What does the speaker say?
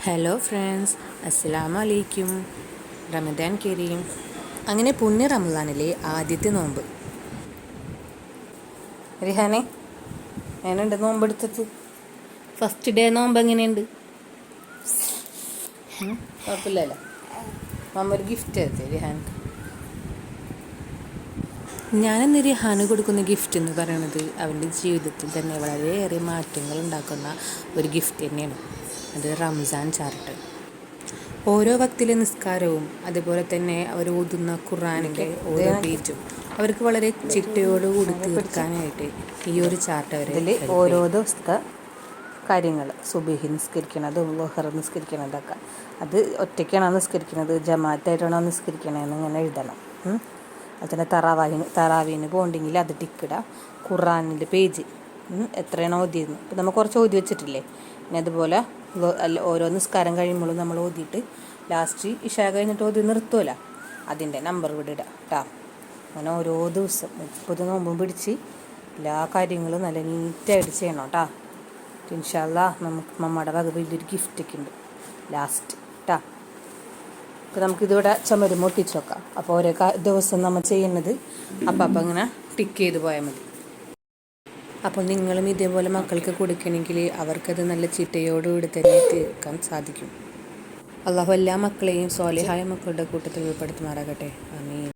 Hello friends, അസ്സലാമു അലൈക്കും. റമദാൻ കരീം. അങ്ങനെ പുണ്യ റമദാനിലെ ആദ്യത്തെ നോമ്പ്. റിഹാനെ, എങ്ങനെയുണ്ട് നോമ്പെടുത്തത്? ഫസ്റ്റ് ഡേ നോമ്പ് എങ്ങനെയുണ്ട്? കുഴപ്പമില്ലല്ലോ. മമ്മ ഒരു ഗിഫ്റ്റ് എടുത്തേ റിഹാൻക്ക്. ഞാനിന്ന് റിഹാന് കൊടുക്കുന്ന ഗിഫ്റ്റ് എന്ന് പറയുന്നത് അവൻ്റെ ജീവിതത്തിൽ തന്നെ വളരെയേറെ മാറ്റങ്ങൾ ഉണ്ടാക്കുന്ന ഒരു ഗിഫ്റ്റ് തന്നെയാണ്. അത് റംസാൻ ചാർട്ട്. ഓരോ വക്തിലെ നിസ്കാരവും അതുപോലെ തന്നെ അവർ ഓതുന്ന ഖുർആനിൻ്റെ ഓരോ പേജും അവർക്ക് വളരെ ചിട്ടയോടുകൂടി തീർക്കാനായിട്ട് ഈ ഒരു ചാർട്ട് അവർ ഓരോ ദിവസത്തെ കാര്യങ്ങൾ, സുബഹി നിസ്കരിക്കണതും ളുഹർ നിസ്കരിക്കണതൊക്കെ, അത് ഒറ്റയ്ക്കാണോ നിസ്കരിക്കുന്നത്, ജമാഅത്തായിട്ടാണോ നിസ്കരിക്കണതെന്ന് ഇങ്ങനെ എഴുതണം. അതിന് തറാവീന് പോകണ്ടെങ്കിൽ അത് ടിക്കിടുക. ഖുർആനിൻ്റെ പേജ് എത്രയാണോ ഓതിയത്, ഇപ്പം നമ്മൾ കുറച്ച് ഓതി വെച്ചിട്ടില്ലേ, പിന്നെ അതുപോലെ ഓരോ നിസ്കാരം കഴിയുമ്പോഴും നമ്മൾ ഓതിയിട്ട് ലാസ്റ്റ് ഇഷാ കഴിഞ്ഞിട്ട് ഓതി നിർത്തുമല്ലോ, അതിൻ്റെ നമ്പർ ഇവിടെ ഇടുക കേട്ടോ. അങ്ങനെ ഓരോ ദിവസം 30 നോമ്പും പിടിച്ച് എല്ലാ കാര്യങ്ങളും നല്ല നീറ്റായിട്ട് ചെയ്യണം കേട്ടോ. ഇൻഷാ അല്ലാഹ് നമുക്ക് മമ്മയുടെ വക വലിയൊരു ഗിഫ്റ്റൊക്കെ ഉണ്ട് ലാസ്റ്റ് കേട്ടോ. അപ്പോൾ നമുക്കിതിവിടെ ചുമരും ഒട്ടിച്ച് വെക്കാം. അപ്പോൾ ഓരോ ദിവസം നമ്മൾ ചെയ്യുന്നത് അപ്പം ഇങ്ങനെ ടിക്ക് ചെയ്ത് പോയാൽ മതി. അപ്പോൾ നിങ്ങളും ഇതേപോലെ മക്കൾക്ക് കൊടുക്കണമെങ്കിൽ അവർക്കത് നല്ല ചിട്ടയോടുകൂടി തന്നെ തീർക്കാൻ സാധിക്കും. അള്ളാഹു എല്ലാ മക്കളെയും സ്വാലിഹായ മക്കളുടെ കൂട്ടത്തിൽ ഉൾപ്പെടുത്തുമാറാകട്ടെ. ആമീൻ.